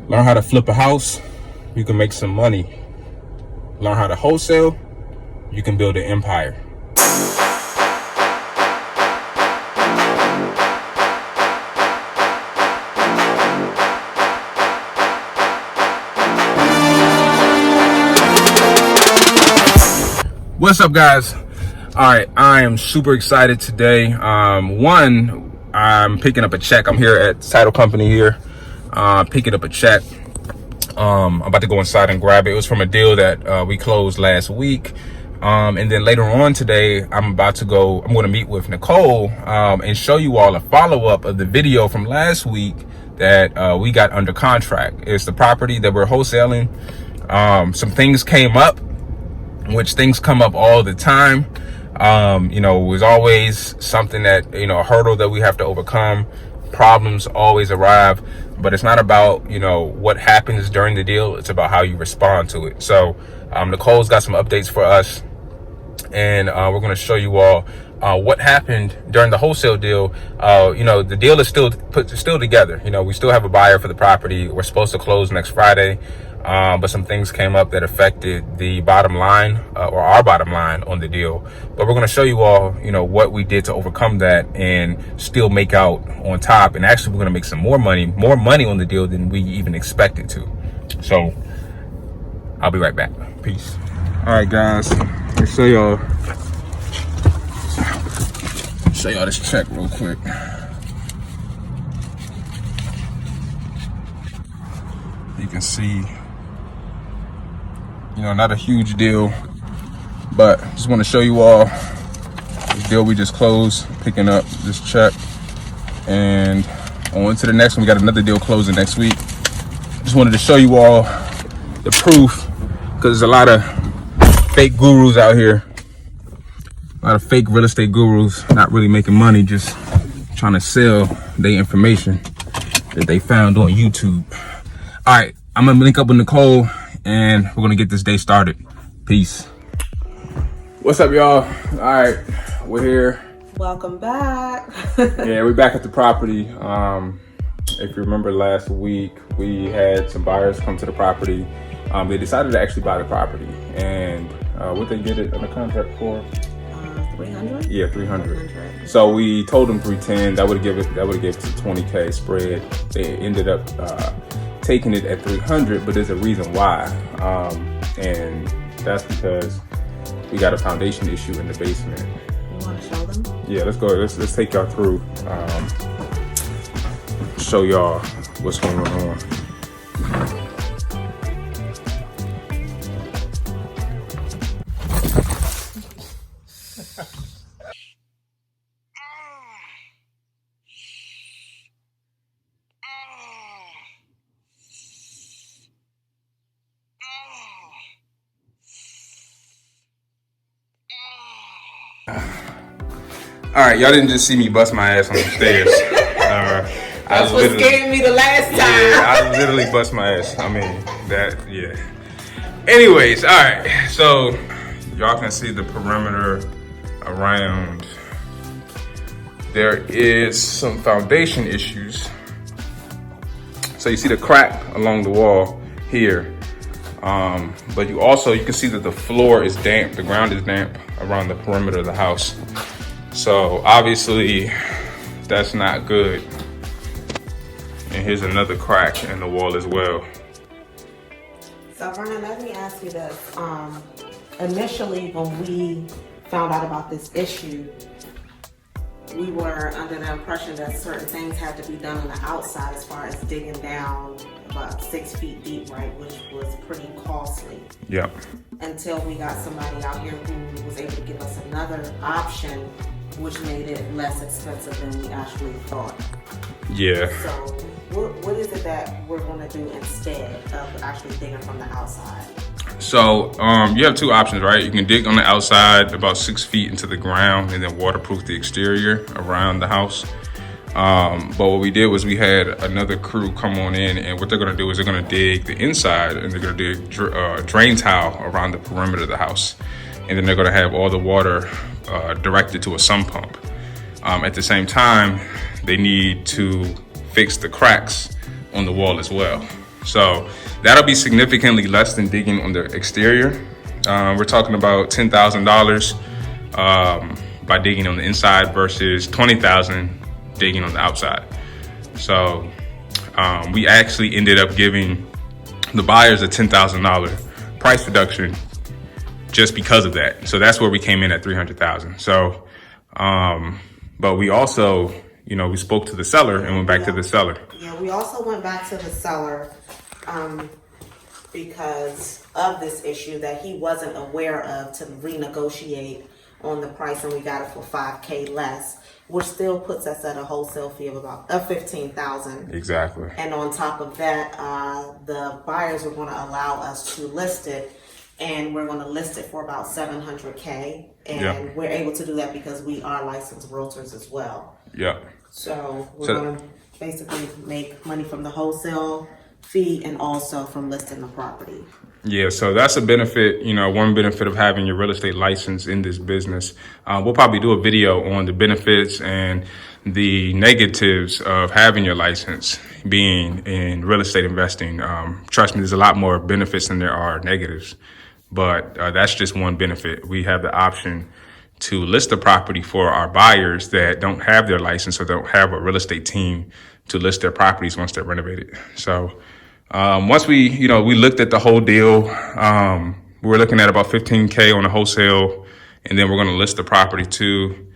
Learn how to flip a house, you can make some money. Learn how to wholesale, you can build an empire. What's up, guys? All right, I am super excited today. One, I'm picking up a check. I'm here at the title company here, picking up a check. I'm about to go inside and grab it. It was from a deal that we closed last week. And then later on today, I'm going to meet with Nicole and show you all a follow-up of the video from last week that we got under contract. It's the property that we're wholesaling. Some things came up, which things come up all the time. There's always something that, a hurdle that we have to overcome. Problems always arrive, but it's not about, what happens during the deal. It's about how you respond to it. So Nicole's got some updates for us, and we're going to show you all what happened during the wholesale deal. The deal is still together. We still have a buyer for the property. We're supposed to close next Friday. But some things came up that affected the bottom line, or our bottom line on the deal. But we're going to show you all, what we did to overcome that and still make out on top. And actually, we're going to make some more money on the deal than we even expected to. So I'll be right back. Peace. All right, guys, let me show y'all this check real quick. You can see, not a huge deal, but just want to show you all the deal we just closed, picking up this check, and on to the next one. We got another deal closing next week. Just wanted to show you all the proof, because there's a lot of fake gurus out here, a lot of fake real estate gurus not really making money, just trying to sell their information that they found on YouTube. All right, I'm gonna link up with Nicole and we're gonna get this day started. Peace. What's up, y'all? All right, we're here. Welcome back. Yeah, we're back at the property. If you remember last week, we had some buyers come to the property. They decided to actually buy the property, and what they get it under contract for? 300. Yeah, 300. So we told them 310. That would give it to 20K spread. They ended up taking it at 300, but there's a reason why, and that's because we got a foundation issue in the basement. You want to show them? Yeah, let's go. Let's take y'all through, show y'all what's going on. All right, y'all didn't just see me bust my ass on the stairs. That's what scared me the last time. Yeah, I literally bust my ass. Yeah. Anyways, all right. So y'all can see the perimeter around. There is some foundation issues. So you see the crack along the wall here. But you can see that the floor is damp. The ground is damp around the perimeter of the house. So obviously that's not good. And here's another crack in the wall as well. So Vernon, let me ask you this. Initially, when we found out about this issue, we were under the impression that certain things had to be done on the outside, as far as digging down about 6 feet deep, right, which was pretty costly. Yep. Until we got somebody out here who was able to give us another option, which made it less expensive than we actually thought. Yeah. So what is it that we're going to do instead of actually digging from the outside? So you have two options, right? You can dig on the outside about 6 feet into the ground and then waterproof the exterior around the house. But what we did was we had another crew come on in, and what they're going to do is they're going to dig the inside, and they're going to dig drain tile around the perimeter of the house. And then they're going to have all the water directed to a sump pump. At the same time, they need to fix the cracks on the wall as well. So that'll be significantly less than digging on the exterior. We're talking about $10,000 by digging on the inside versus $20,000 digging on the outside. So we actually ended up giving the buyers a $10,000 price reduction just because of that. So that's where we came in at $300,000. So, but we also, we spoke to the seller and went back to the seller. Yeah, we also went back to the seller because of this issue that he wasn't aware of, to renegotiate on the price, and we got it for $5K less, which still puts us at a wholesale fee of about $15,000. Exactly. And on top of that, the buyers are going to allow us to list it, and we're going to list it for about $700K, and we're able to do that because we are licensed realtors as well. Yeah. So we're going to basically make money from the wholesale fee and also from listing the property. Yeah, so that's a benefit, one benefit of having your real estate license in this business. We'll probably do a video on the benefits and the negatives of having your license being in real estate investing. Trust me, there's a lot more benefits than there are negatives, but that's just one benefit. We have the option to list the property for our buyers that don't have their license or don't have a real estate team to list their properties once they're renovated. So once we looked at the whole deal, we're looking at about $15K on the wholesale, and then we're going to list the property too.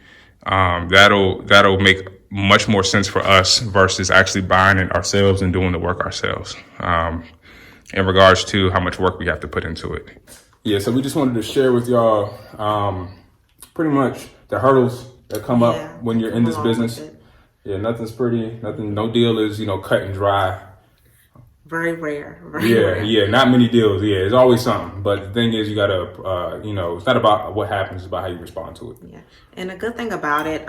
That'll make much more sense for us versus actually buying it ourselves and doing the work ourselves, in regards to how much work we have to put into it. Yeah, so we just wanted to share with y'all pretty much the hurdles that come up when you're in this business. Yeah, nothing's pretty, no deal is, cut and dry. Very rare. Yeah, not many deals. Yeah, there's always something. But the thing is, you gotta, it's not about what happens, it's about how you respond to it. Yeah, and a good thing about it,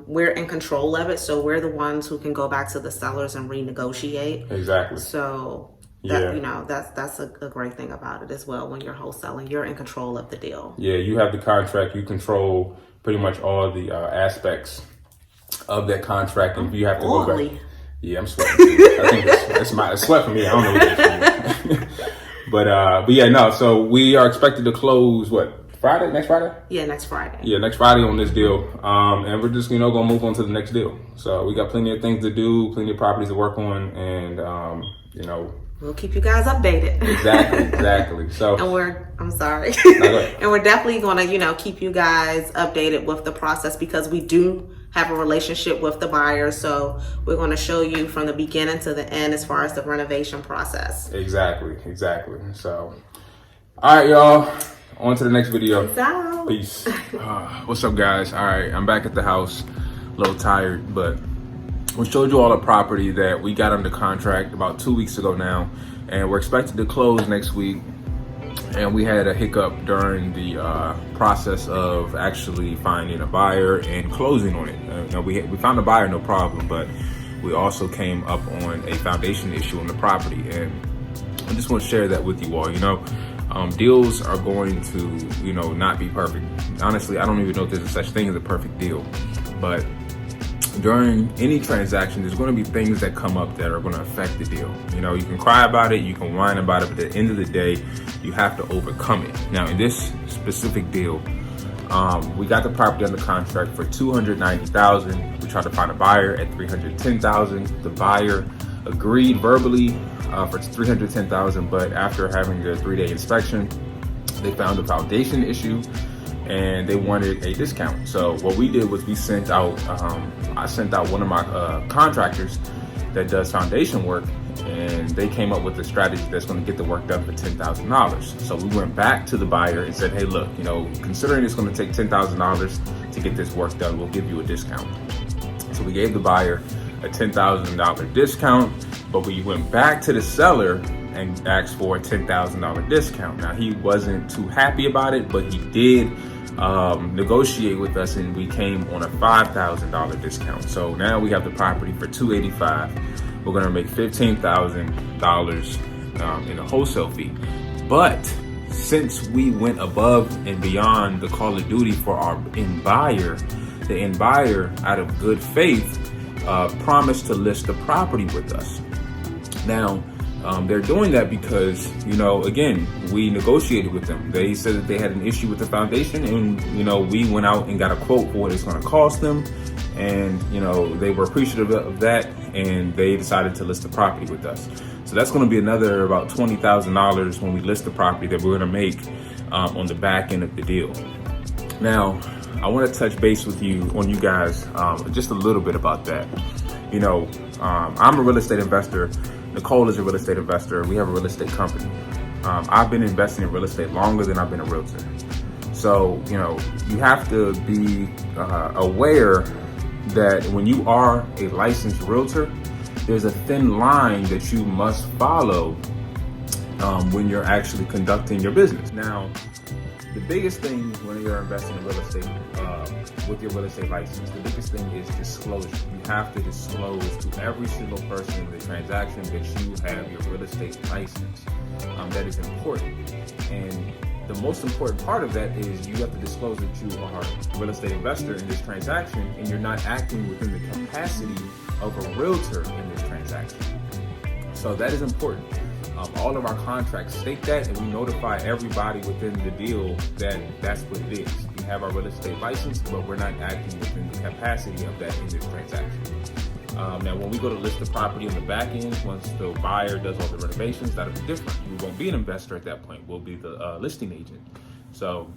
we're in control of it, so we're the ones who can go back to the sellers and renegotiate. Exactly. So that, that's a great thing about it as well. When you're wholesaling, you're in control of the deal. Yeah, you have the contract. You control pretty much all the aspects of that contract, and if you have to go back. Yeah, I'm sweating. I think it's sweat for me. I don't know what it is for you. But yeah, no. So we are expected to close Friday? Next Friday? Yeah, next Friday. Yeah, next Friday on this deal. And we're just gonna move on to the next deal. So we got plenty of things to do, plenty of properties to work on, and we'll keep you guys updated. Exactly. So, and and we're definitely going to, keep you guys updated with the process, because we do have a relationship with the buyer. So we're going to show you from the beginning to the end as far as the renovation process. Exactly. So, all right, y'all. On to the next video. Peace out. Peace. What's up, guys? All right, I'm back at the house, a little tired, but we showed you all a property that we got under contract about 2 weeks ago now, and we're expected to close next week. And we had a hiccup during the process of actually finding a buyer and closing on it. We found a buyer, no problem, but we also came up on a foundation issue on the property, and I just want to share that with you all. Deals are going to, not be perfect. Honestly, I don't even know if there's a such thing as a perfect deal, but during any transaction, there's going to be things that come up that are going to affect the deal. You can cry about it, you can whine about it, but at the end of the day, you have to overcome it. Now, in this specific deal, we got the property under contract for $290,000. We tried to find a buyer at $310,000. The buyer agreed verbally for $310,000, but after having their 3-day inspection, they found a foundation issue and they wanted a discount. So what we did was we sent out, I sent out one of my contractors that does foundation work, and they came up with a strategy that's going to get the work done for $10,000. So we went back to the buyer and said, hey, look, considering it's going to take $10,000 to get this work done, we'll give you a discount. So we gave the buyer a $10,000 discount, but we went back to the seller and asked for a $10,000 discount. Now, he wasn't too happy about it, but he did negotiate with us, and we came on a $5,000 discount. So now we have the property for $285,000. We're gonna make $15,000 in a wholesale fee. But since we went above and beyond the call of duty for our end buyer, the end buyer, out of good faith, promised to list the property with us. Now, They're doing that because, again, we negotiated with them. They said that they had an issue with the foundation, and, we went out and got a quote for what it's going to cost them. And, they were appreciative of that, and they decided to list the property with us. So that's going to be another about $20,000 when we list the property that we're going to make on the back end of the deal. Now, I want to touch base with you guys just a little bit about that. I'm a real estate investor. Nicole is a real estate investor. We have a real estate company. I've been investing in real estate longer than I've been a realtor. So, you have to be aware that when you are a licensed realtor, there's a thin line that you must follow when you're actually conducting your business. Now, the biggest thing when you're investing in real estate with your real estate license, the biggest thing is disclosure. You have to disclose to every single person in the transaction that you have your real estate license. That is important. And the most important part of that is you have to disclose that you are a real estate investor in this transaction and you're not acting within the capacity of a realtor in this transaction. So that is important. All of our contracts state that, and we notify everybody within the deal that that's what it is. We have our real estate license, but we're not acting within the capacity of that in this transaction. Now, when we go to list the property on the back end, once the buyer does all the renovations, that'll be different. We won't be an investor at that point. We'll be the listing agent. So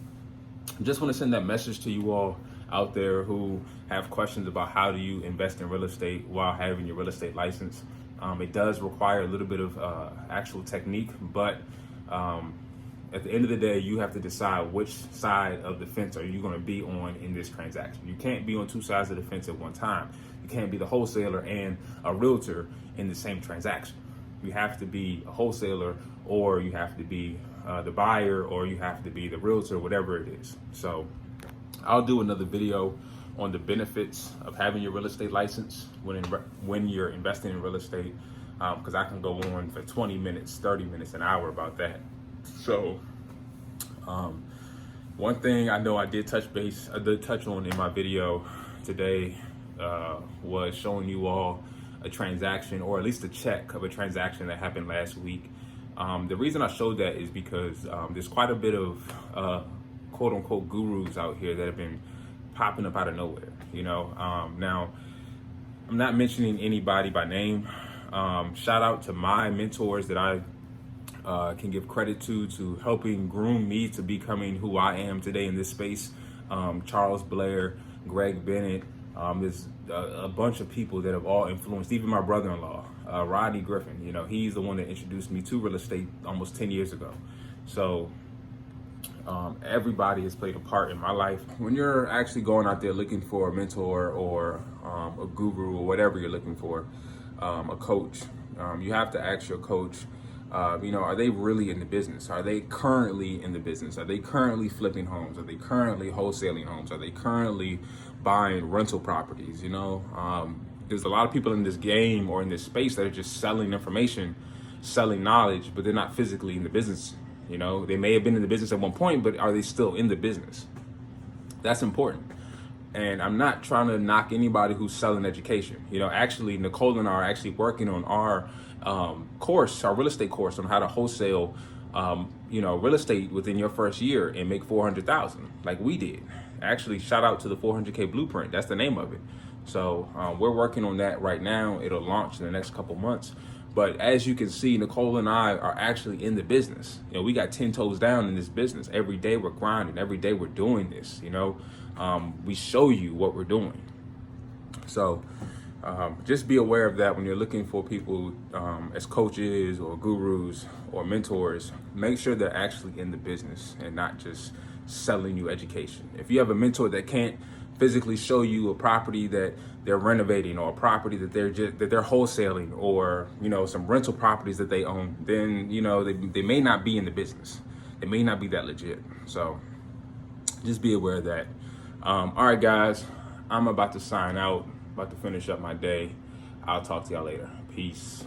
I just want to send that message to you all out there who have questions about how do you invest in real estate while having your real estate license. It does require a little bit of actual technique, but at the end of the day, you have to decide which side of the fence are you going to be on in this transaction. You can't be on two sides of the fence at one time. You can't be the wholesaler and a realtor in the same transaction. You have to be a wholesaler, or you have to be the buyer, or you have to be the realtor, whatever it is. So I'll do another video on the benefits of having your real estate license when you're investing in real estate, because I can go on for 20 minutes, 30 minutes, an hour about that. So one thing I know I did touch on in my video today was showing you all a transaction, or at least a check of a transaction that happened last week. The reason I showed that is because there's quite a bit of quote unquote gurus out here that have been popping up out of nowhere. Now I'm not mentioning anybody by name. Shout out to my mentors that I can give credit to helping groom me to becoming who I am today in this space. Charles Blair, Greg Bennett, there's a bunch of people that have all influenced, even my brother-in-law, Rodney Griffin. He's the one that introduced me to real estate almost 10 years ago. So everybody has played a part in my life. When you're actually going out there looking for a mentor or a guru or whatever you're looking for, a coach, you have to ask your coach, are they really in the business? Are they currently in the business? Are they currently flipping homes? Are they currently wholesaling homes? Are they currently buying rental properties? There's a lot of people in this game or in this space that are just selling information, selling knowledge, but they're not physically in the business. They may have been in the business at one point, but are they still in the business? That's important. And I'm not trying to knock anybody who's selling education. Actually, Nicole and I are actually working on our course, our real estate course on how to wholesale, real estate within your first year and make $400,000 like we did. Actually, shout out to the 400K Blueprint. That's the name of it. So we're working on that right now. It'll launch in the next couple months. But as you can see, Nicole and I are actually in the business. We got 10 toes down in this business. Every day we're grinding. Every day we're doing this. We show you what we're doing. So just be aware of that when you're looking for people as coaches or gurus or mentors. Make sure they're actually in the business and not just selling you education. If you have a mentor that can't physically show you a property that they're renovating, or a property that they're wholesaling, or some rental properties that they own, then they may not be in the business. They may not be that legit. So just be aware of that. All right, guys, I'm about to sign out, about to finish up my day. I'll talk to y'all later. Peace.